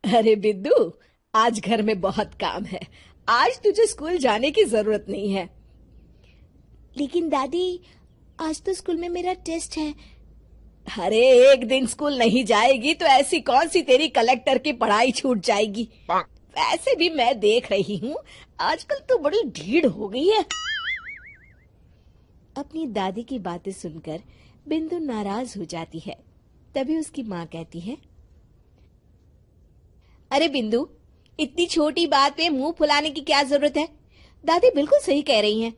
अरे बिद्दू, आज घर में बहुत काम है। आज तुझे स्कूल जाने की जरूरत नहीं है। लेकिन दादी, आज तो स्कूल में मेरा टेस्ट है। अरे एक दिन स्कूल नहीं जाएगी तो ऐसी कौन सी तेरी कलेक्टर की पढ़ाई छूट जाएगी। वैसे भी मैं देख रही हूँ आजकल तो बड़ी ढीठ हो गई है। अपनी दादी की बातें सुनकर बिंदु नाराज हो जाती है। तभी उसकी माँ कहती है, अरे बिंदु, इतनी छोटी बात पे मुंह फुलाने की क्या जरूरत है। दादी बिल्कुल सही कह रही हैं।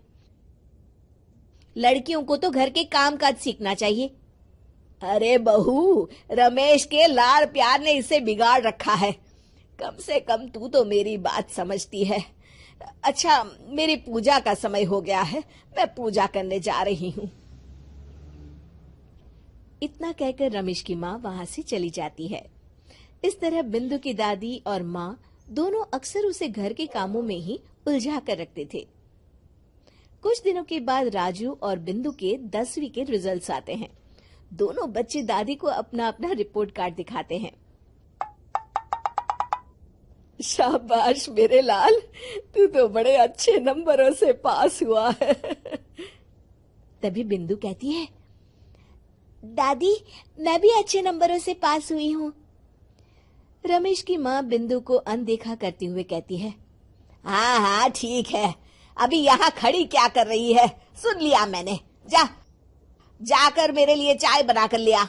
लड़कियों को तो घर के काम काज सीखना चाहिए। अरे बहू, रमेश के लाड़ प्यार ने इसे बिगाड़ रखा है। कम से कम तू तो मेरी बात समझती है। अच्छा, मेरी पूजा का समय हो गया है, मैं पूजा करने जा रही हूँ। इतना कहकर रमेश की माँ वहां से चली जाती है। इस तरह बिंदु की दादी और माँ दोनों अक्सर उसे घर के कामों में ही उलझा कर रखते थे। कुछ दिनों के बाद राजू और बिंदु के 10वीं के रिजल्ट्स आते हैं। दोनों बच्चे दादी को अपना अपना रिपोर्ट कार्ड दिखाते हैं। शाबाश मेरे लाल, तू तो बड़े अच्छे नंबरों से पास हुआ है। तभी बिंदु कहती है, दादी, मैं भी अच्छे नंबरों से पास हुई हूँ। रमेश की माँ बिंदु को अनदेखा करते हुए कहती है, हाँ हाँ ठीक है, अभी यहाँ खड़ी क्या कर रही है, सुन लिया मैंने। जाकर मेरे लिए चाय बनाकर ले आ।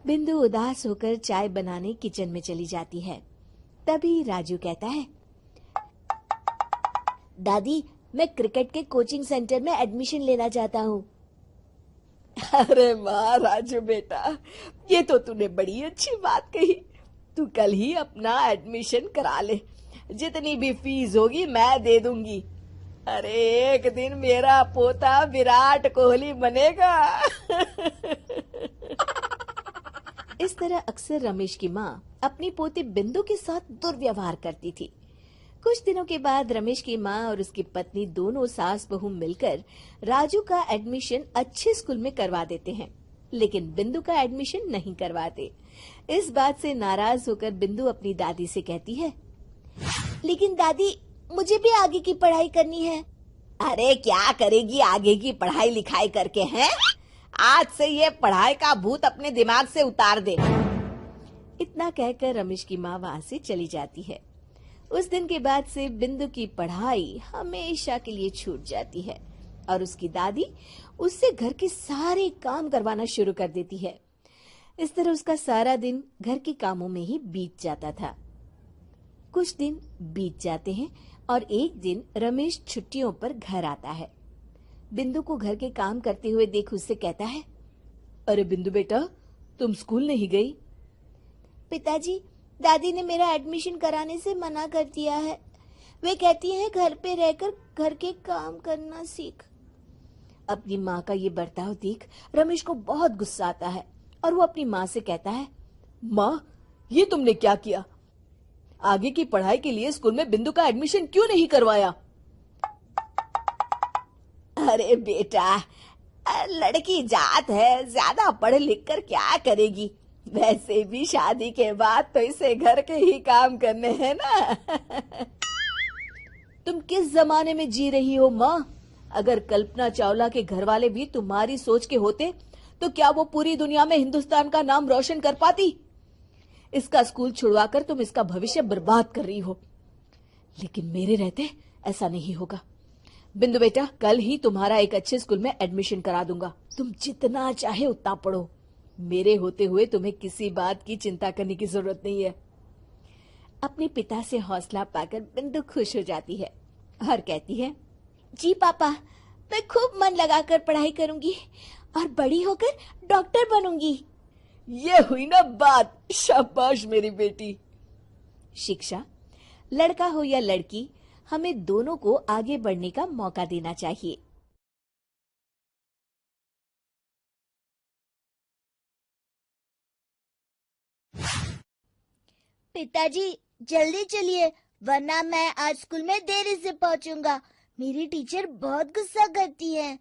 बिंदु उदास होकर चाय बनाने किचन में चली जाती है। तभी राजू कहता है, दादी, मैं क्रिकेट के कोचिंग सेंटर में एडमिशन लेना चाहता हूँ। अरे वाह राजू बेटा, ये तो तूने बड़ी अच्छी बात कही। तू कल ही अपना एडमिशन करा ले, जितनी भी फीस होगी मैं दे दूंगी। अरे एक दिन मेरा पोता विराट कोहली बनेगा। इस तरह अक्सर रमेश की माँ अपनी पोती बिंदु के साथ दुर्व्यवहार करती थी। कुछ दिनों के बाद रमेश की माँ और उसकी पत्नी दोनों सास बहू मिलकर राजू का एडमिशन अच्छे स्कूल में करवा देते हैं, लेकिन बिंदु का एडमिशन नहीं करवाते। इस बात से नाराज होकर बिंदु अपनी दादी से कहती है, लेकिन दादी, मुझे भी आगे की पढ़ाई करनी है। अरे क्या करेगी आगे की पढ़ाई लिखाई करके, हैं? आज से ये पढ़ाई का भूत अपने दिमाग से उतार दे। इतना कहकर रमेश की माँ वहाँ से चली जाती है। उस दिन के बाद से बिंदु की पढ़ाई हमेशा के लिए छूट जाती है और उसकी दादी उससे घर के सारे काम करवाना शुरू कर देती है। इस तरह उसका सारा दिन घर के कामों में ही बीत जाता था। कुछ दिन बीत जाते हैं और एक दिन रमेश छुट्टियों पर घर आता है। बिंदु को घर के काम करते हुए देख उससे कहता है, अरे बिंदु बेटा, तुम स्कूल नहीं गई? पिताजी, दादी ने मेरा एडमिशन कराने से मना कर दिया है। वे कहती हैं घर पे रहकर घर के काम करना सीख। अपनी माँ का ये बर्ताव देख रमेश को बहुत गुस्सा आता है और वो अपनी माँ से कहता है, माँ, ये तुमने क्या किया? आगे की पढ़ाई के लिए स्कूल में बिंदु का एडमिशन क्यों नहीं करवाया? अरे बेटा, लड़की जात है, ज्यादा पढ़ लिख कर क्या करेगी। वैसे भी शादी के बाद तो इसे घर के ही काम करने हैं ना। तुम किस जमाने में जी रही हो माँ? अगर कल्पना चावला के घर वाले भी तुम्हारी सोच के होते तो क्या वो पूरी दुनिया में हिंदुस्तान का नाम रोशन कर पाती? इसका स्कूल छुड़वाकर तुम इसका भविष्य बर्बाद कर रही हो, लेकिन मेरे रहते ऐसा नहीं होगा। बिंदु बेटा, कल ही तुम्हारा एक अच्छे स्कूल में एडमिशन करा दूंगा। तुम जितना चाहे उतना पढ़ो। मेरे होते हुए तुम्हें किसी बात की चिंता करने की जरूरत नहीं है। अपने पिता से हौसला पाकर बिंदु खुश हो जाती है और कहती है, जी पापा, मैं खूब मन लगाकर पढ़ाई करूंगी और बड़ी होकर डॉक्टर बनूंगी। ये हुई ना बात। शाबाश मेरी बेटी। शिक्षा, लड़का हो या लड़की, हमें दोनों को आगे बढ़ने का मौका देना चाहिए। पिताजी, जल्दी चलिए, वरना मैं आज स्कूल में देरी से पहुंचूंगा। मेरी टीचर बहुत गुस्सा करती है।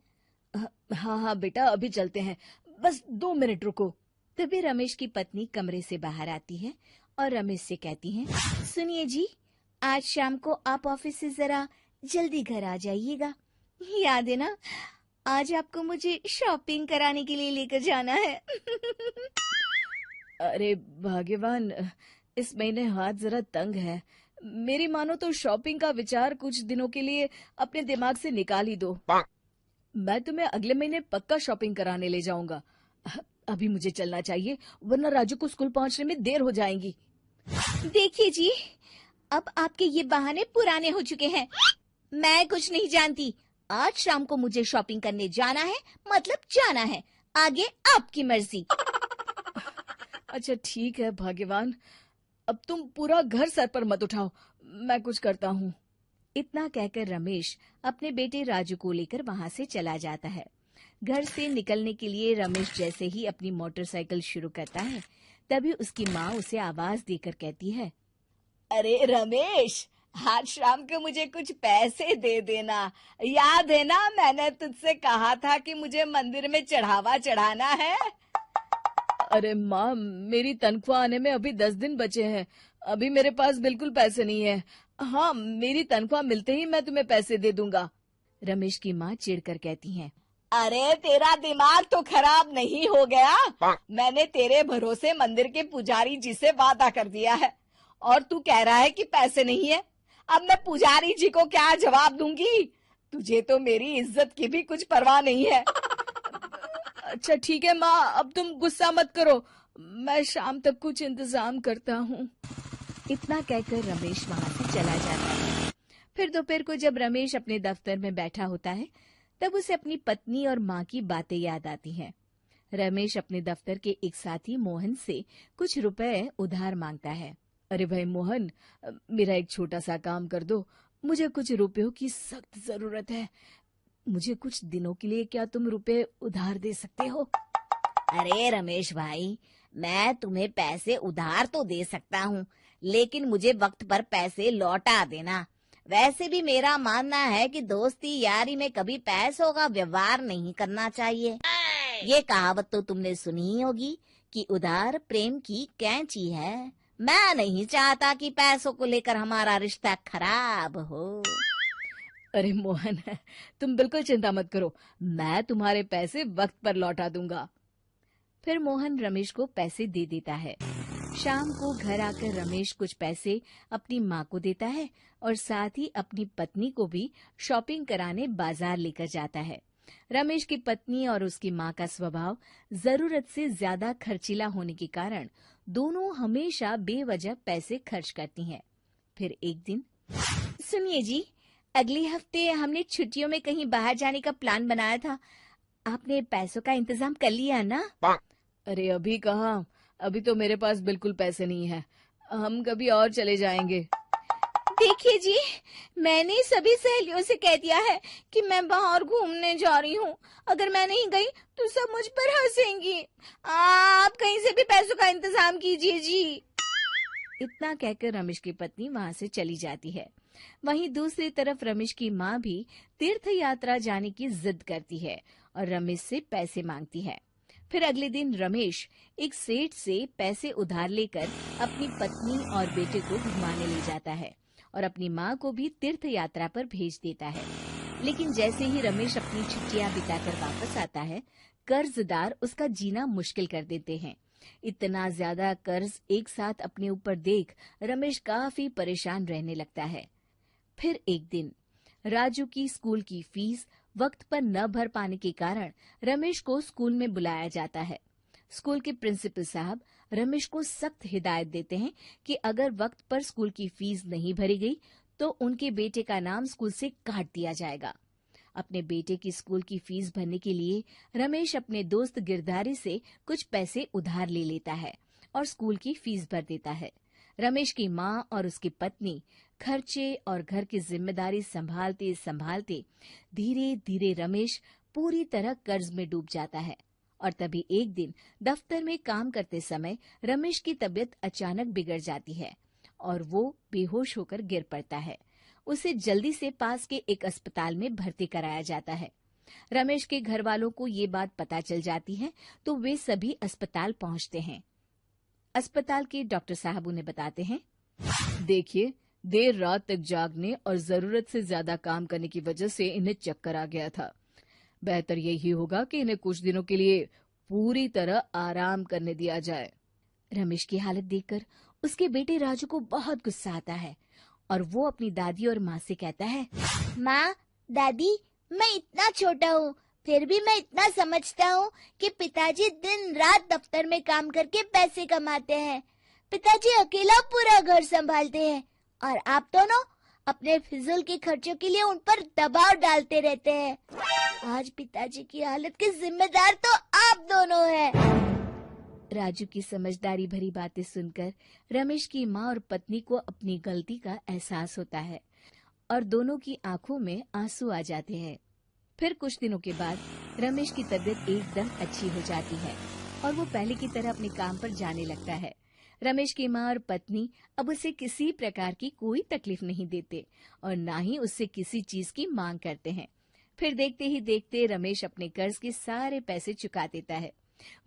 हाँ हाँ बेटा, अभी चलते हैं, बस 2 मिनट रुको। तभी रमेश की पत्नी कमरे से बाहर आती है और रमेश से कहती हैं, सुनिए जी, आज शाम को आप ऑफिस से जरा जल्दी घर आ जाइएगा। याद है ना, आज आपको मुझे शॉपिंग कराने के लिए लेकर जाना है। अरे भाग्यवान, इस महीने हाथ जरा तंग है। मेरी मानो तो शॉपिंग का विचार कुछ दिनों के लिए अपने दिमाग से निकाल ही दो। मैं तुम्हें अगले महीने पक्का शॉपिंग कराने ले जाऊंगा। अभी मुझे चलना चाहिए, वरना राजू को स्कूल पहुंचने में देर हो जाएगी। देखिए जी, अब आपके ये बहाने पुराने हो चुके हैं। मैं कुछ नहीं जानती। आज शाम को मुझे शॉपिंग करने जाना है, मतलब जाना है। आगे आपकी मर्जी। अच्छा ठीक है भाग्यवान, अब तुम पूरा घर सर पर मत उठाओ, मैं कुछ करता हूँ। इतना कहकर रमेश अपने बेटे राजू को लेकर वहां से चला जाता है। घर से निकलने के लिए रमेश जैसे ही अपनी मोटरसाइकिल शुरू करता है, तभी उसकी माँ उसे आवाज देकर कहती है, अरे रमेश, आज शाम को मुझे कुछ पैसे दे देना। याद है ना, मैंने तुझसे कहा था कि मुझे मंदिर में चढ़ावा चढ़ाना है। अरे माँ, मेरी तनख्वाह आने में अभी 10 दिन बचे हैं। अभी मेरे पास बिल्कुल पैसे नहीं है। हाँ, मेरी तनख्वाह मिलते ही मैं तुम्हें पैसे दे दूंगा। रमेश की माँ चिढ़कर कहती हैं, अरे तेरा दिमाग तो खराब नहीं हो गया? मैंने तेरे भरोसे मंदिर के पुजारी जी से वादा कर दिया है और तू कह रहा है कि पैसे नहीं है। अब मैं पुजारी जी को क्या जवाब दूंगी? तुझे तो मेरी इज्जत की भी कुछ परवाह नहीं है। अच्छा ठीक है माँ, अब तुम गुस्सा मत करो, मैं शाम तक कुछ इंतजाम करता हूँ। इतना कहकर रमेश वहां से चला जाता है। फिर दोपहर को जब रमेश अपने दफ्तर में बैठा होता है, तब उसे अपनी पत्नी और माँ की बातें याद आती हैं। रमेश अपने दफ्तर के एक साथी मोहन से कुछ रुपए उधार मांगता है। अरे भाई मोहन, मेरा एक छोटा सा काम कर दो, मुझे कुछ रुपयों की सख्त जरूरत है। मुझे कुछ दिनों के लिए क्या तुम रुपए उधार दे सकते हो? अरे रमेश भाई, मैं तुम्हें पैसे उधार तो दे सकता हूँ, लेकिन मुझे वक्त पर पैसे लौटा देना। वैसे भी मेरा मानना है कि दोस्ती यारी में कभी पैसों का व्यवहार नहीं करना चाहिए। ये कहावत तो तुमने सुनी ही होगी कि उधार प्रेम की कैंची है। मैं नहीं चाहता कि पैसों को लेकर हमारा रिश्ता खराब हो। अरे मोहन, तुम बिल्कुल चिंता मत करो, मैं तुम्हारे पैसे वक्त पर लौटा दूंगा। फिर मोहन रमेश को पैसे दे देता है। शाम को घर आकर रमेश कुछ पैसे अपनी माँ को देता है और साथ ही अपनी पत्नी को भी शॉपिंग कराने बाजार लेकर जाता है। रमेश की पत्नी और उसकी माँ का स्वभाव जरूरत से ज्यादा खर्चीला होने के कारण दोनों हमेशा बेवजह पैसे खर्च करती हैं। फिर एक दिन, सुनिए जी, अगले हफ्ते हमने छुट्टियों में कहीं बाहर जाने का प्लान बनाया था। आपने पैसों का इंतजाम कर लिया ना? अरे अभी कहाँ, अभी तो मेरे पास बिल्कुल पैसे नहीं है। हम कभी और चले जाएंगे। देखिए जी, मैंने सभी सहेलियों से कह दिया है कि मैं बाहर घूमने जा रही हूँ। अगर मैं नहीं गई तो सब मुझ पर हंसेंगी। आप कहीं से भी पैसों का इंतजाम कीजिए जी। इतना कहकर रमेश की पत्नी वहाँ से चली जाती है। वहीं दूसरी तरफ रमेश की माँ भी तीर्थ यात्रा जाने की जिद करती है और रमेश से पैसे मांगती है। फिर अगले दिन रमेश एक सेठ से पैसे उधार लेकर अपनी पत्नी और बेटे को घुमाने ले जाता है और अपनी माँ को भी तीर्थ यात्रा पर भेज देता है। लेकिन जैसे ही रमेश अपनी छुट्टियां बिताकर वापस आता है, कर्जदार उसका जीना मुश्किल कर देते हैं। इतना ज्यादा कर्ज एक साथ अपने ऊपर देख रमेश काफी परेशान रहने लगता है। फिर एक दिन राजू की स्कूल की फीस वक्त पर न भर पाने के कारण रमेश को स्कूल में बुलाया जाता है। स्कूल के प्रिंसिपल साहब रमेश को सख्त हिदायत देते हैं कि अगर वक्त पर स्कूल की फीस नहीं भरी गई तो उनके बेटे का नाम स्कूल से काट दिया जाएगा। अपने बेटे की स्कूल की फीस भरने के लिए रमेश अपने दोस्त गिरधारी से कुछ पैसे उधार ले लेता है और स्कूल की फीस भर देता है। रमेश की माँ और उसकी पत्नी खर्चे और घर की जिम्मेदारी संभालते संभालते धीरे धीरे रमेश पूरी तरह कर्ज में डूब जाता है। और तभी एक दिन दफ्तर में काम करते समय रमेश की तबीयत अचानक बिगड़ जाती है और वो बेहोश होकर गिर पड़ता है। उसे जल्दी से पास के एक अस्पताल में भर्ती कराया जाता है। रमेश के घर वालों को ये बात पता चल जाती है तो वे सभी अस्पताल पहुंचते हैं। अस्पताल के डॉक्टर साहब उन्हें बताते हैं, देखिए, देर रात तक जागने और जरूरत से ज्यादा काम करने की वजह से इन्हें चक्कर आ गया था। बेहतर यही होगा कि इन्हें कुछ दिनों के लिए पूरी तरह आराम करने दिया जाए। रमेश की हालत देखकर उसके बेटे राजू को बहुत गुस्सा आता है और वो अपनी दादी और माँ से कहता है, माँ, दादी, मैं इतना छोटा हूँ, फिर भी मैं इतना समझता हूँ कि पिताजी दिन रात दफ्तर में काम करके पैसे कमाते हैं। पिताजी अकेला पूरा घर संभालते हैं और आप दोनों अपने फिजूल के खर्चों के लिए उन पर दबाव डालते रहते हैं। आज पिताजी की हालत के जिम्मेदार तो आप दोनों हैं। राजू की समझदारी भरी बातें सुनकर रमेश की माँ और पत्नी को अपनी गलती का एहसास होता है और दोनों की आंखों में आंसू आ जाते हैं। फिर कुछ दिनों के बाद रमेश की तबीयत एकदम अच्छी हो जाती है और वो पहले की तरह अपने काम पर जाने लगता है। रमेश की माँ और पत्नी अब उसे किसी प्रकार की कोई तकलीफ नहीं देते और ना ही उससे किसी चीज की मांग करते हैं। फिर देखते ही देखते रमेश अपने कर्ज के सारे पैसे चुका देता है।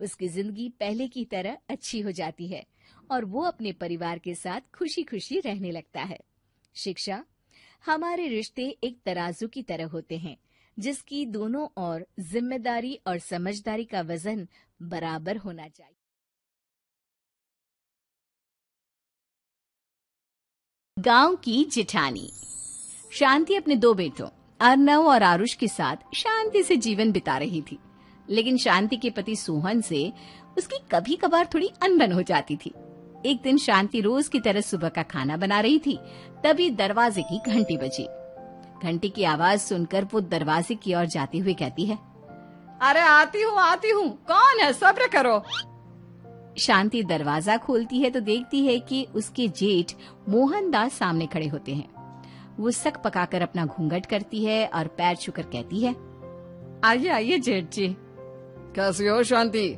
उसकी जिंदगी पहले की तरह अच्छी हो जाती है और वो अपने परिवार के साथ खुशी खुशी रहने लगता है। शिक्षा, हमारे रिश्ते एक तराजू की तरह होते हैं जिसकी दोनों ओर जिम्मेदारी और समझदारी का वजन बराबर होना चाहिए। गांव की जिठानी। शांति अपने दो बेटों अर्नव और आरुष के साथ शांति से जीवन बिता रही थी, लेकिन शांति के पति सोहन से उसकी कभी कभार थोड़ी अनबन हो जाती थी। एक दिन शांति रोज की तरह सुबह का खाना बना रही थी, तभी दरवाजे की घंटी बजी। घंटी की आवाज सुनकर वो दरवाजे की ओर जाते हुए कहती है, अरे आती हूँ, कौन है, सब्र करो। शांति दरवाजा खोलती है तो देखती है कि उसके जेठ मोहनदास सामने खड़े होते हैं। वो सक पकाकर अपना घूंघट करती है और पैर छूकर कहती है, आइए आइए जेठ जी। कैसी हो शांति?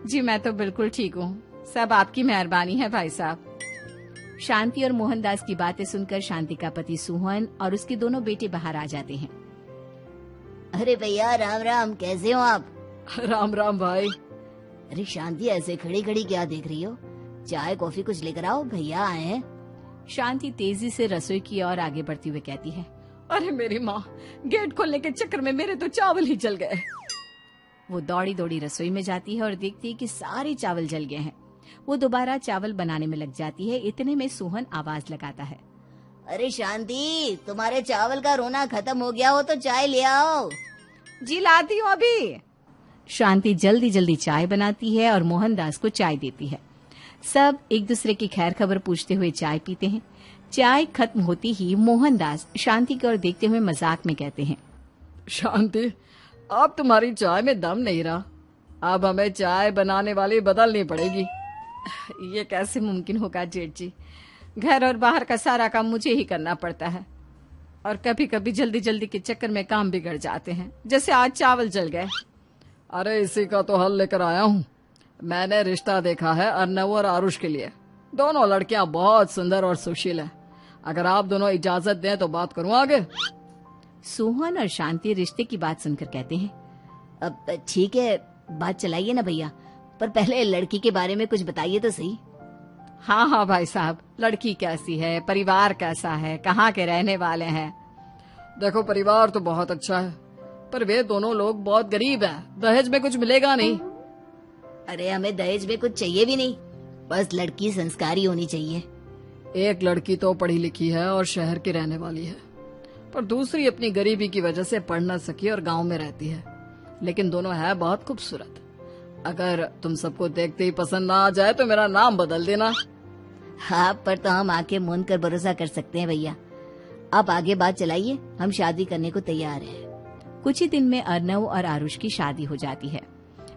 जी मैं तो बिल्कुल ठीक हूँ, सब आपकी मेहरबानी है भाई साहब। शांति और मोहनदास की बातें सुनकर शांति का पति सोहन और उसके दोनों बेटे बाहर आ जाते हैं। अरे भैया, राम राम, कैसे हो आप? राम राम भाई। अरे शांति, ऐसे खड़ी खड़ी क्या देख रही हो? चाय कॉफी कुछ लेकर आओ, भैया आए हैं। शांति तेजी से रसोई की ओर आगे बढ़ती हुए कहती है, अरे मेरी माँ, गेट खोलने के चक्कर में मेरे तो चावल ही जल गए। वो दौड़ी दौड़ी रसोई में जाती है और देखती है कि सारे चावल जल गए हैं। वो दोबारा चावल बनाने में लग जाती है। इतने में सोहन आवाज लगाता है, अरे शांति, तुम्हारे चावल का रोना खत्म हो गया हो तो चाय ले आओ। जी लाती हूँ अभी। शांति जल्दी जल्दी चाय बनाती है और मोहनदास को चाय देती है। सब एक दूसरे की खैर खबर पूछते हुए चाय पीते हैं। चाय खत्म होती ही मोहनदास शांति की ओर देखते हुए मजाक में कहते हैं, शांति, अब तुम्हारी चाय में दम नहीं रहा, अब हमें चाय बनाने वाली बदलनी पड़ेगी। ये कैसे मुमकिन होगा जेठ जी, घर और बाहर का सारा काम मुझे ही करना पड़ता है और कभी कभी जल्दी जल्दी के चक्कर में काम बिगड़ जाते हैं, जैसे आज चावल जल गए। अरे इसी का तो हल लेकर आया हूँ। मैंने रिश्ता देखा है अर्नव और आरुष के लिए। दोनों लड़कियां बहुत सुंदर और सुशील हैं। अगर आप दोनों इजाजत दें तो बात करूँ आगे। सोहन और शांति रिश्ते की बात सुनकर कहते हैं, अब ठीक है, बात चलाइए ना भैया, पर पहले लड़की के बारे में कुछ बताइए तो सही। हाँ हाँ भाई साहब, लड़की कैसी है, परिवार कैसा है, कहाँ के रहने वाले हैं? देखो, परिवार तो बहुत अच्छा है, पर वे दोनों लोग बहुत गरीब हैं। दहेज में कुछ मिलेगा नहीं। अरे हमें दहेज में कुछ चाहिए भी नहीं, बस लड़की संस्कारी होनी चाहिए। एक लड़की तो पढ़ी लिखी है और शहर की रहने वाली है, पर दूसरी अपनी गरीबी की वजह से पढ़ न सकी और गांव में रहती है, लेकिन दोनों है बहुत खूबसूरत। अगर तुम सबको देखते ही पसंद ना आ जाए तो मेरा नाम बदल देना। हाँ, पर तो हम आके मूंद कर भरोसा कर सकते हैं भैया। आप आगे बात चलाइए, हम शादी करने को तैयार हैं। कुछ ही दिन में अर्नव और आरुष की शादी हो जाती है।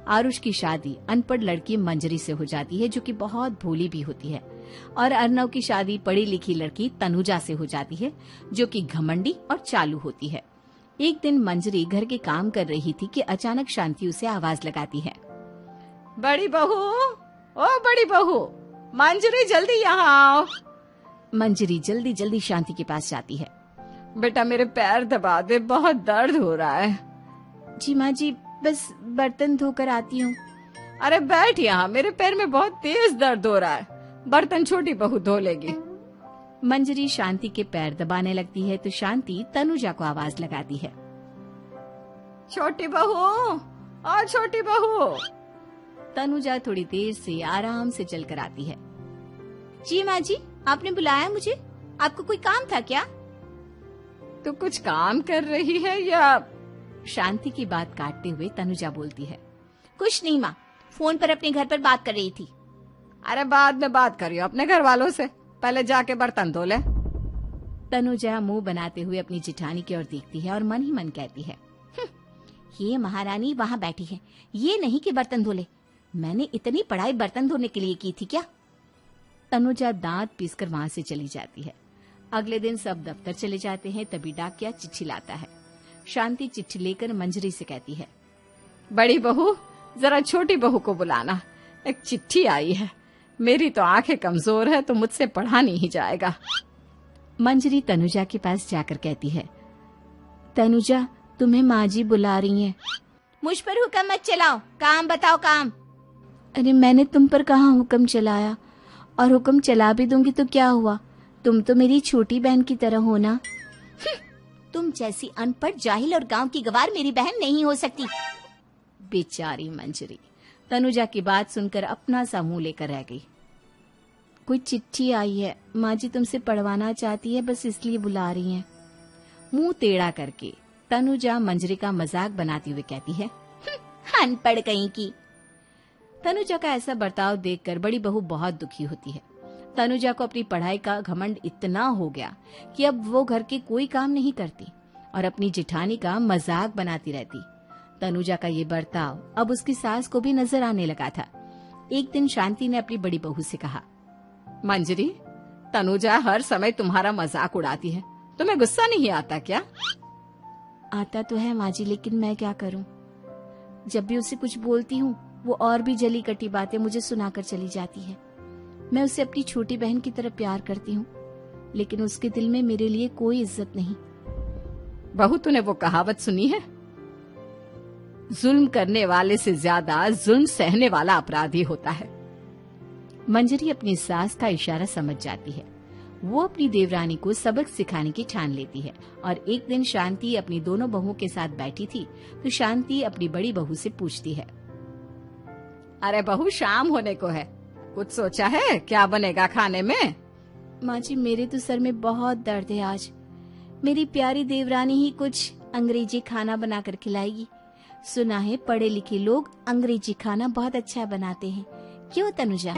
आरुष की शादी अनपढ़ लड़की मंजरी से हो जाती है, जो कि बहुत भोली भी होती है, और अर्नव की शादी पढ़ी लिखी लड़की तनुजा से हो जाती है, जो कि घमंडी और चालू होती है। एक दिन मंजरी घर के काम कर रही थी कि अचानक शांति उसे आवाज लगाती है, बड़ी बहू, ओ बड़ी बहू, मंजरी जल्दी यहाँ आओ। मंजरी जल्दी जल्दी शांति के पास जाती है। बेटा मेरे पैर दबा दे, बहुत दर्द हो रहा है। जी माँ जी, बस बर्तन धोकर आती हूँ। अरे बैठ यहाँ, मेरे पैर में बहुत तेज दर्द हो रहा है। बर्तन छोटी बहू धो लेगी। मंजरी शांति के पैर दबाने लगती है तो शांति तनुजा को आवाज लगाती है। छोटी बहू, और छोटी बहू। तनुजा थोड़ी देर से आराम से चलकर आती है। जी माँ जी, आपने बुलाया मुझे? आपको कोई काम था क्या? तू कुछ काम कर रही है या? शांति की बात काटते हुए तनुजा बोलती है। कुछ नहीं माँ, फोन पर अपने घर पर बात कर रही थी। अरे बाद में बात करियो अपने घर वालों से, पहले जाके बर्तन धो ले। तनुजा मुंह बनाते हुए अपनी जेठानी की ओर देखती है और मन ही मन कहती है, ये महारानी वहाँ बैठी है, ये नहीं कि बर्तन धो ले। मैंने इतनी पढ़ाई बर्तन धोने के लिए की थी क्या? तनुजा दांत पीसकर वहाँ से चली जाती है। अगले दिन सब दफ्तर चले जाते हैं, तभी डाकिया चिट्ठी लाता है। शांति चिट्ठी लेकर मंजरी से कहती है, बड़ी बहू, जरा छोटी बहू को बुलाना, एक चिट्ठी आई है। मेरी तो आंखें कमजोर है तो मुझसे पढ़ा नहीं जाएगा। मंजरी तनुजा के पास जाकर कहती है, तनुजा, तुम्हें माँ जी बुला रही हैं। मुझ पर हुक्म मत चलाओ, काम बताओ काम। अरे मैंने तुम पर कहाँ हुक्म चलाया, और हुक्म चला भी दूंगी तो क्या हुआ? तुम तो मेरी छोटी बहन की तरह हो ना। तुम जैसी अनपढ़, जाहिल और गांव की गवार मेरी बहन नहीं हो सकती। बेचारी मंजरी तनुजा की बात सुनकर अपना सा मुंह लेकर रह गई। कोई चिट्ठी आई है, माँ जी तुमसे पढ़वाना चाहती है, बस इसलिए बुला रही हैं। मुंह टेढ़ा करके तनुजा मंजरी का मजाक बनाती हुए कहती है, अनपढ़ कहीं की। तनुजा का ऐसा बर्ताव देखकर बड़ी बहू बहुत दुखी होती है। तनुजा को अपनी पढ़ाई का घमंड इतना हो गया कि अब वो घर के कोई काम नहीं करती और अपनी जेठानी का मजाक बनाती रहती। तनुजा का ये बर्ताव अब उसकी सास को भी नजर आने लगा था। एक दिन शांति ने अपनी बड़ी बहू से कहा, मंजरी, तनुजा हर समय तुम्हारा मजाक उड़ाती है, तुम्हें गुस्सा नहीं आता क्या? आता तो है माँ जी, लेकिन मैं क्या करूं? जब भी उसे कुछ बोलती हूँ वो और भी जली कटी बातें मुझे सुनाकर चली जाती है। मैं उसे अपनी छोटी बहन की तरह प्यार करती हूँ, लेकिन उसके दिल में मेरे लिए कोई इज्जत नहीं। बहू, तूने वो कहावत सुनी है, जुल्म करने वाले से ज्यादा जुल्म सहने वाला अपराधी होता है। मंजरी अपनी सास का इशारा समझ जाती है। वो अपनी देवरानी को सबक सिखाने की ठान लेती है और एक दिन शांति अपनी दोनों बहुओं के साथ बैठी थी तो शांति अपनी बड़ी बहू से पूछती है, अरे बहू, शाम होने को है, कुछ सोचा है क्या बनेगा खाने में? माँ जी, मेरे तो सर में बहुत दर्द है आज। मेरी प्यारी देवरानी ही कुछ अंग्रेजी खाना बनाकर खिलाएगी। सुना है पढ़े लिखे लोग अंग्रेजी खाना बहुत अच्छा बनाते हैं, क्यों तनुजा?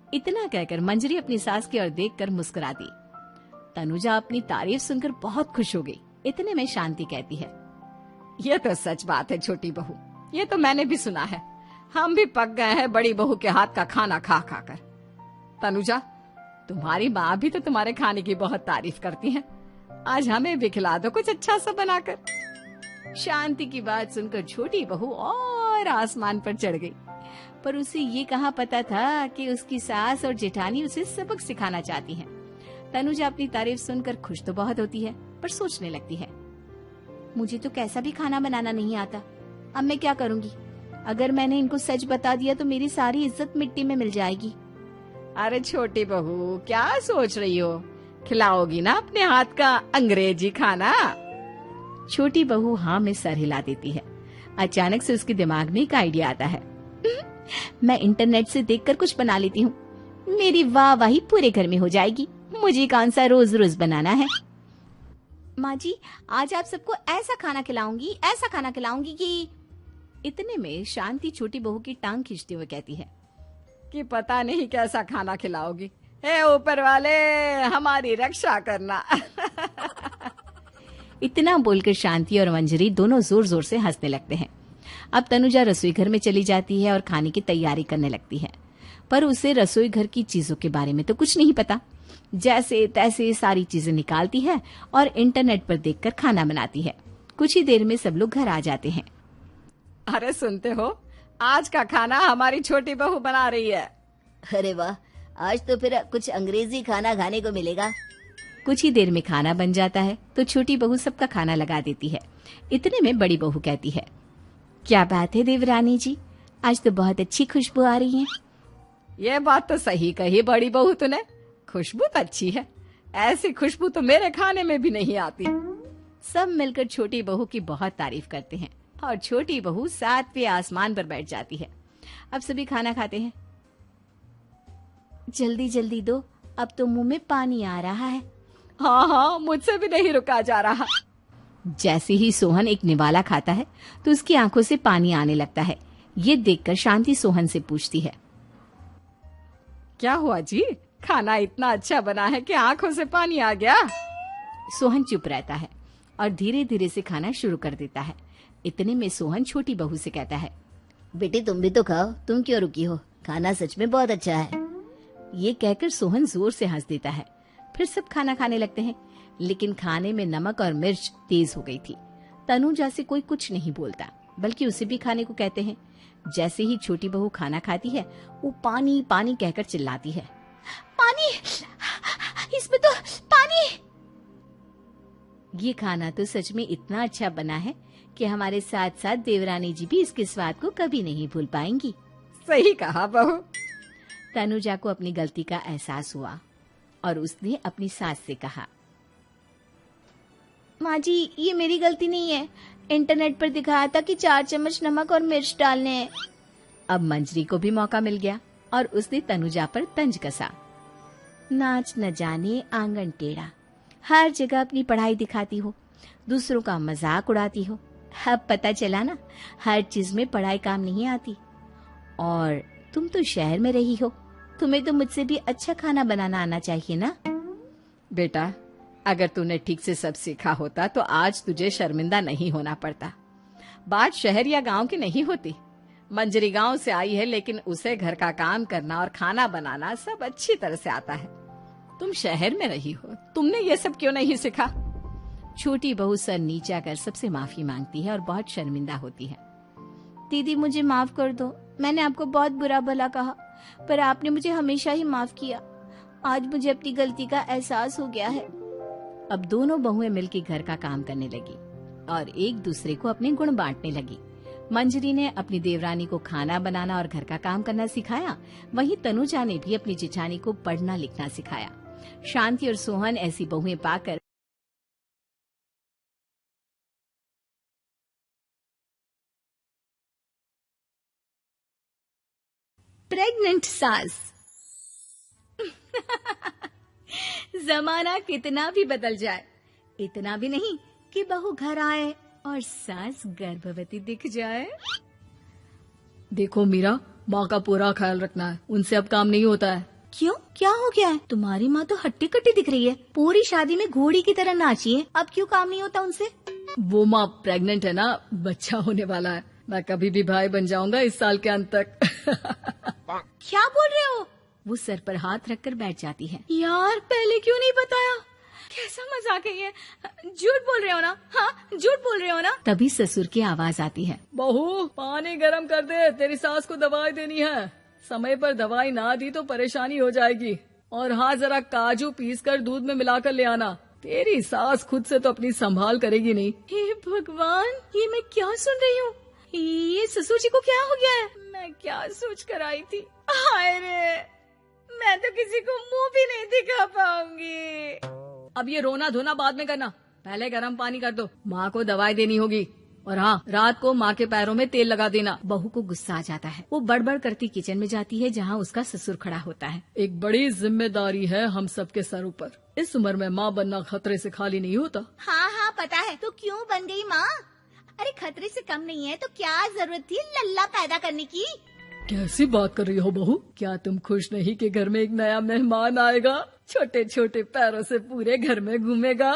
इतना कहकर मंजरी अपनी सास की ओर देखकर मुस्कुरा दी। तनुजा अपनी तारीफ सुनकर बहुत खुश हो गई। इतने में शांति कहती है, ये तो सच बात है छोटी बहू, ये तो मैंने भी सुना है। हम भी पक गए हैं बड़ी बहू के हाथ का खाना खा खा कर। तनुजा, तुम्हारी माँ भी तो तुम्हारे खाने की बहुत तारीफ करती है, आज हमें भी खिला दो कुछ अच्छा सा बनाकर। शांति की बात सुनकर छोटी बहू और आसमान पर चढ़ गई, पर उसे ये कहाँ पता था कि उसकी सास और जेठानी उसे सबक सिखाना चाहती हैं। तनुजा अपनी तारीफ सुनकर खुश तो बहुत होती है, पर सोचने लगती है, मुझे तो कैसा भी खाना बनाना नहीं आता, अब मैं क्या करूँगी? अगर मैंने इनको सच बता दिया तो मेरी सारी इज्जत मिट्टी में मिल जाएगी। अरे छोटी बहू, क्या सोच रही हो? खिलाओगी ना अपने हाथ का अंग्रेजी खाना? छोटी बहू हाँ में सर हिला देती है। अचानक से उसके दिमाग में एक आइडिया आता है, मैं इंटरनेट से देखकर कुछ बना लेती हूँ, मेरी वाहवाही पूरे घर में हो जाएगी। मुझे कौन सा रोज रोज बनाना है। माँ जी, आज आप सबको ऐसा खाना खिलाऊंगी, ऐसा खाना खिलाऊंगी कि। इतने में शांति छोटी बहू की टांग खींचते हुए कहती है कि पता नहीं कैसा खाना खिलाओगी, हे ऊपर वाले हमारी रक्षा करना। इतना बोलकर शांति और मंजरी दोनों जोर जोर से हंसने लगते हैं। अब तनुजा रसोई घर में चली जाती है और खाने की तैयारी करने लगती है, पर उसे रसोई घर की चीजों के बारे में तो कुछ नहीं पता। जैसे तैसे सारी चीजें निकालती है और इंटरनेट पर देखकर खाना बनाती है। कुछ ही देर में सब लोग घर आ जाते हैं। अरे सुनते हो, आज का खाना हमारी छोटी बहू बना रही है। अरे वाह, आज तो फिर कुछ अंग्रेजी खाना खाने को मिलेगा। कुछ ही देर में खाना बन जाता है तो छोटी बहू सबका खाना लगा देती है। इतने में बड़ी बहू कहती है, क्या बात है देवरानी जी, आज तो बहुत अच्छी खुशबू आ रही है। ये बात तो सही कही बड़ी बहू तूने, खुशबू तो अच्छी है, ऐसी खुशबू तो मेरे खाने में भी नहीं आती। सब मिलकर छोटी बहू की बहुत तारीफ करते हैं और छोटी बहू 7वें आसमान पर बैठ जाती है। अब सभी खाना खाते हैं। जल्दी जल्दी दो, अब तो मुंह में पानी आ रहा है। हाँ हाँ, मुझसे भी नहीं रुका जा रहा। जैसे ही सोहन एक निवाला खाता है तो उसकी आंखों से पानी आने लगता है। ये देखकर शांति सोहन से पूछती है, क्या हुआ जी, खाना इतना अच्छा बना है कि आंखों से पानी आ गया? सोहन चुप रहता है और धीरे धीरे से खाना शुरू कर देता है। इतने में सोहन छोटी बहू से कहता है, बेटी तुम भी तो खाओ, तुम क्यों रुकी हो? खाना सच में बहुत अच्छा है। ये कहकर सोहन जोर से हंस देता है। फिर सब खाना खाने लगते हैं, लेकिन खाने में नमक और मिर्च तेज हो गई थी। तनुजा से कोई कुछ नहीं बोलता, बल्कि उसे भी खाने को कहते हैं। जैसे ही छोटी बहू खाना खाती है, वो पानी पानी कहकर चिल्लाती है, पानी, इसमें तो पानी। ये खाना तो सच में इतना अच्छा बना है कि हमारे साथ साथ देवरानी जी भी इसके स्वाद को कभी नहीं भूल पाएंगी। सही कहा बहू। तनुजा को अपनी गलती का एहसास हुआ और उसने अपनी सास से कहा, माँ जी ये मेरी गलती नहीं है, इंटरनेट पर दिखाया था कि 4 चम्मच नमक और मिर्च डालने हैं। अब मंजरी को भी मौका मिल गया और उसने तनुजा पर तंज कसा। नाच न जाने आंगन टेढ़ा, हर जगह अपनी पढ़ाई दिखाती हो, दूसरों का मजाक उड़ाती हो। अब पता चला ना, हर चीज में पढ़ाई काम नहीं आती। और तुम तो शहर में रही हो, तुम्हें तो मुझसे भी अच्छा खाना बनाना आना चाहिए ना। बेटा, अगर तूने ठीक से सब सीखा होता तो आज तुझे शर्मिंदा नहीं होना पड़ता। बात शहर या गांव की नहीं होती। मंजरी गांव से आई है, लेकिन उसे घर का काम करना और खाना बनाना सब अच्छी तरह से आता है। तुम शहर में रही हो, तुमने ये सब क्यों नहीं सीखा? छोटी बहू सर नीचा कर सबसे माफी मांगती है और बहुत शर्मिंदा होती है। दीदी मुझे माफ कर दो, मैंने आपको बहुत बुरा भला कहा, पर आपने मुझे हमेशा ही माफ किया। आज मुझे अपनी गलती का एहसास हो गया है। अब दोनों बहुएं मिलकर घर का काम करने लगी और एक दूसरे को अपने गुण बांटने लगी। मंजरी ने अपनी देवरानी को खाना बनाना और घर का काम करना सिखाया, वहीं तनुजा ने भी अपनी जेठानी को पढ़ना लिखना सिखाया। शांति और सोहन ऐसी बहुएं पाकर प्रेग्नेंट सास। जमाना कितना भी बदल जाए, इतना भी नहीं कि बहू घर आए और सास गर्भवती दिख जाए। देखो मीरा, माँ का पूरा ख्याल रखना है, उनसे अब काम नहीं होता है। क्यों, क्या हो गया है? तुम्हारी माँ तो हट्टी कट्टी दिख रही है, पूरी शादी में घोड़ी की तरह नाची है, अब क्यों काम नहीं होता उनसे? वो माँ प्रेग्नेंट है ना, बच्चा होने वाला है। मैं कभी भी भाई बन जाऊंगा इस साल के अंत तक। क्या बोल रहे हो? वो सर पर हाथ रखकर बैठ जाती है। यार पहले क्यों नहीं बताया? कैसा मजाक है ये? झूठ बोल रहे हो ना? हाँ झूठ बोल रहे हो ना? तभी ससुर की आवाज आती है, बहू पानी गरम कर दे, तेरी सास को दवाई देनी है। समय पर दवाई ना दी तो परेशानी हो जाएगी। और हाँ, जरा काजू पीस कर दूध में मिलाकर ले आना, तेरी सास खुद से तो अपनी संभाल करेगी नहीं। हे भगवान, ये मैं क्या सुन रही हूँ? ये ससुर जी को क्या हो गया है? मैं क्या सोच कर आई थी? हाय रे, मैं तो किसी को मुंह भी नहीं दिखा पाऊंगी। अब ये रोना धोना बाद में करना, पहले गर्म पानी कर दो, माँ को दवाई देनी होगी। और हाँ, रात को माँ के पैरों में तेल लगा देना। बहू को गुस्सा आ जाता है, वो बड़बड़ करती किचन में जाती है जहाँ उसका ससुर खड़ा होता है। एक बड़ी जिम्मेदारी है हम सबके सर ऊपर। इस उम्र में माँ बनना खतरे से खाली नहीं होता। हाँ हाँ पता है, तो क्यों बन गई माँ? अरे खतरे से कम नहीं है तो क्या जरूरत थी लल्ला पैदा करने की? कैसी बात कर रही हो बहू? क्या तुम खुश नहीं कि घर में एक नया मेहमान आएगा, छोटे छोटे पैरों से पूरे घर में घूमेगा?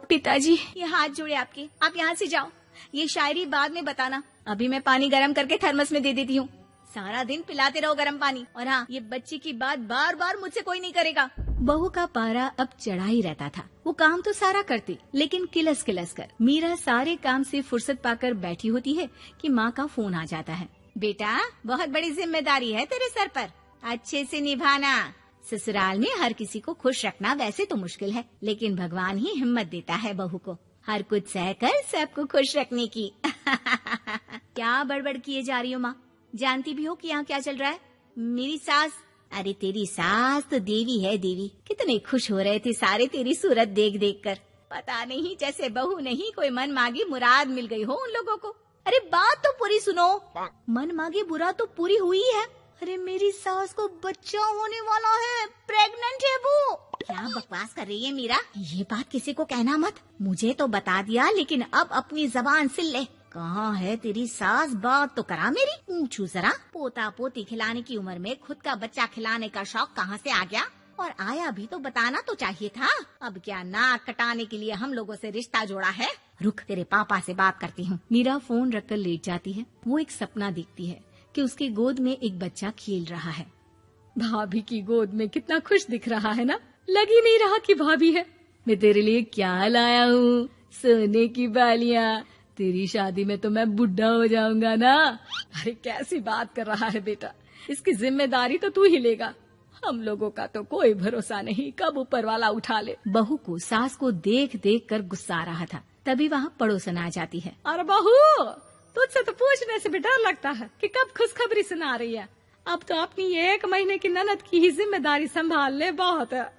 पिताजी ये हाथ जोड़े आपके, आप यहाँ से जाओ, ये शायरी बाद में बताना, अभी मैं पानी गरम करके थर्मस में दे देती हूँ। सारा दिन पिलाते रहो गरम पानी, और हाँ ये बच्चे की बात बार बार मुझसे कोई नहीं करेगा। बहू का पारा अब चढ़ा ही रहता था। वो काम तो सारा करती, लेकिन किलस किलस कर। मीरा सारे काम से फुर्सत पाकर बैठी होती है कि माँ का फोन आ जाता है। बेटा बहुत बड़ी जिम्मेदारी है तेरे सर पर, अच्छे से निभाना। ससुराल में हर किसी को खुश रखना वैसे तो मुश्किल है, लेकिन भगवान ही हिम्मत देता है बहू को हर कुछ सहकर सबको खुश रखने की। क्या बड़बड़ किए जा रही हो माँ? जानती भी हो कि यहाँ क्या चल रहा है? मेरी सास, अरे तेरी सास तो देवी है देवी। कितने खुश हो रहे थे सारे तेरी सूरत देख देख कर। पता नहीं जैसे बहू नहीं कोई मन मांगी मुराद मिल गई हो उन लोगों को। अरे बात तो पूरी सुनो। मन मांगी मुराद तो पूरी हुई है। अरे मेरी सास को बच्चा होने वाला है, प्रेग्नेंट है वो। क्या बकवास कर रही है मीरा? ये बात किसी को कहना मत। मुझे तो बता दिया, लेकिन अब अपनी जबान सिल ले। कहाँ है तेरी सास? बात तो करा मेरी। पूछू जरा, पोता पोती खिलाने की उम्र में खुद का बच्चा खिलाने का शौक कहाँ से आ गया? और आया भी तो बताना तो चाहिए था। अब क्या नाक कटाने के लिए हम लोगों से रिश्ता जोड़ा है? रुक, तेरे पापा से बात करती हूँ। मीरा फोन रखकर लेट जाती है। वो एक सपना देखती है कि उसकी गोद में एक बच्चा खेल रहा है। भाभी की गोद में कितना खुश दिख रहा है ना। लग ही नहीं रहा कि भाभी है। मैं तेरे लिए क्या लाया हूँ? सोने की बालियाँ। तेरी शादी में तो मैं बुढ़ा हो जाऊंगा ना। अरे कैसी बात कर रहा है बेटा, इसकी जिम्मेदारी तो तू ही लेगा। हम लोगों का तो कोई भरोसा नहीं, कब ऊपर वाला उठा ले। बहू को सास को देख देख कर गुस्सा आ रहा था। तभी वहाँ पड़ोसन आ जाती है। अरे बहू, तुझसे तो पूछने से भी डर लगता है कि कब खुशखबरी सुना रही है। अब तो अपनी 1 महीने की ननद की ही जिम्मेदारी संभाल ले, बहुत है।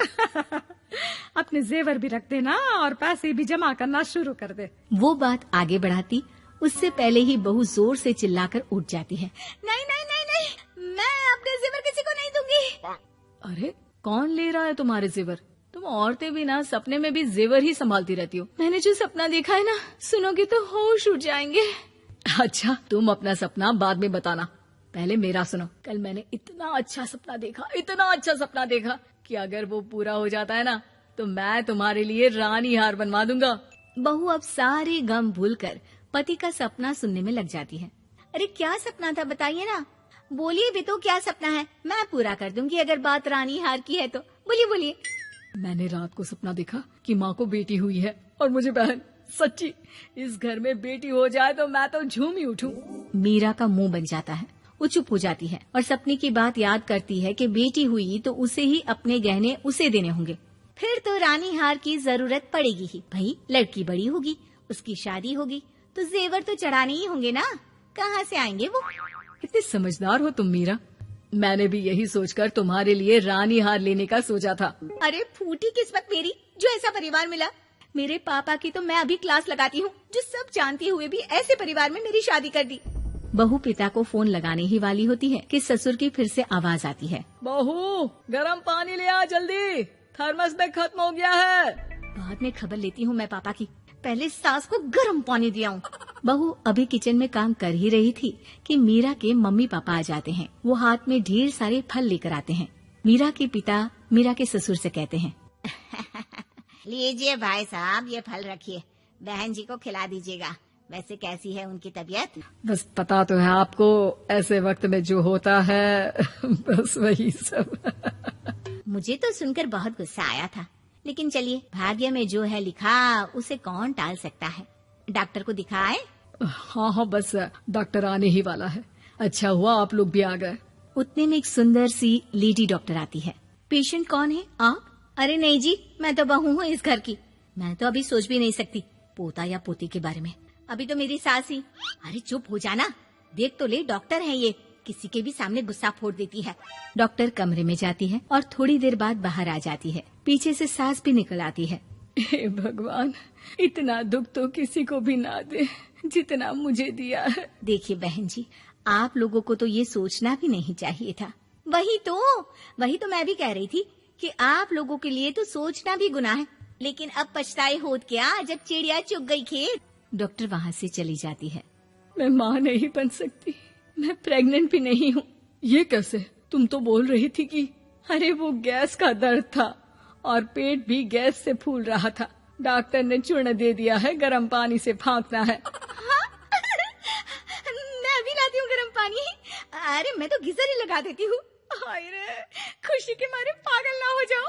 अपने जेवर भी रख देना और पैसे भी जमा करना शुरू कर दे। वो बात आगे बढ़ाती उससे पहले ही बहू जोर से चिल्लाकर उठ जाती है। नहीं नहीं नहीं नहीं, मैं अपने जेवर किसी को नहीं दूंगी। अरे कौन ले रहा है तुम्हारे जेवर? तुम औरतें भी ना सपने में भी जेवर ही संभालती रहती हो। मैंने जो सपना देखा है ना, सुनोगे तो होश उड़ जाएंगे। अच्छा, तुम अपना सपना बाद में बताना, पहले मेरा सुनो। कल मैंने इतना अच्छा सपना देखा कि अगर वो पूरा हो जाता है ना तो मैं तुम्हारे लिए रानी हार बनवा दूंगा। बहू अब सारे गम भूलकर पति का सपना सुनने में लग जाती है। अरे क्या सपना था, बताइए ना। बोलिए भी तो, क्या सपना है? मैं पूरा कर दूंगी अगर बात रानी हार की है तो। बोलिए बोलिए। मैंने रात को सपना देखा कि माँ को बेटी हुई है और मुझे बहन। सच्ची, इस घर में बेटी हो जाए तो मैं तो झूम ही उठूं। मीरा का मुंह बन जाता है। वो चुप हो जाती है और सपने की बात याद करती है कि बेटी हुई तो उसे ही अपने गहने उसे देने होंगे। फिर तो रानी हार की जरूरत पड़ेगी ही। भाई लड़की बड़ी होगी, उसकी शादी होगी तो जेवर तो चढ़ाने ही होंगे ना। कहाँ से आएंगे वो? इतनी समझदार हो तुम मीरा। मैंने भी यही सोचकर तुम्हारे लिए रानी हार लेने का सोचा था। अरे फूटी किस्मत मेरी जो ऐसा परिवार मिला। मेरे पापा की तो मैं अभी क्लास लगाती हूँ, जो सब जानते हुए भी ऐसे परिवार में मेरी शादी कर दी। बहू पिता को फोन लगाने ही वाली होती है कि ससुर की फिर से आवाज आती है। बहू, गरम पानी ले आ जल्दी, थर्मस में खत्म हो गया है। बाद में खबर लेती हूँ मैं पापा की, पहले सास को गर्म पानी दिया हूँ। बहू अभी किचन में काम कर ही रही थी कि मीरा के मम्मी पापा आ जाते हैं। वो हाथ में ढेर सारे फल लेकर आते हैं। मीरा के पिता मीरा के ससुर से कहते हैं, लीजिए भाई साहब, ये फल रखिए, बहन जी को खिला दीजिएगा। वैसे कैसी है उनकी तबीयत? बस पता तो है आपको, ऐसे वक्त में जो होता है बस वही सब। मुझे तो सुनकर बहुत गुस्सा आया था, लेकिन चलिए, भाग्य में जो है लिखा उसे कौन टाल सकता है। डॉक्टर को दिखाए? हाँ, बस डॉक्टर आने ही वाला है। अच्छा हुआ आप लोग भी आ गए। उतने में एक सुंदर सी लेडी डॉक्टर आती है। पेशेंट कौन है? आप? अरे नहीं जी, मैं तो बहू हूँ इस घर की। मैं तो अभी सोच भी नहीं सकती पोता या पोती के बारे में। अभी तो मेरी सास ही। अरे चुप हो जाना, देख तो ले, डॉक्टर है ये, किसी के भी सामने गुस्सा फोड़ देती है। डॉक्टर कमरे में जाती है और थोड़ी देर बाद बाहर आ जाती है। पीछे से सास भी निकल आती है। हे भगवान, इतना दुख तो किसी को भी ना दे जितना मुझे दिया है। देखिए बहन जी, आप लोगों को तो ये सोचना भी नहीं चाहिए था। वही तो मैं भी कह रही थी कि आप लोगों के लिए तो सोचना भी गुनाह है, लेकिन अब पछताए होत क्या जब चिड़िया चुग गई खेत। डॉक्टर वहाँ से चली जाती है। मैं माँ नहीं बन सकती, मैं प्रेग्नेंट भी नहीं हूँ। ये कैसे? तुम तो बोल रही थी कि अरे वो गैस का दर्द था और पेट भी गैस से फूल रहा था। डॉक्टर ने चूर्ण दे दिया है, गर्म पानी से फाँकना है। हाँ? मैं अभी लाती हूँ गर्म पानी। अरे मैं तो गीजर ही लगा देती हूँ। हाय रे, खुशी के मारे पागल ना हो जाओ।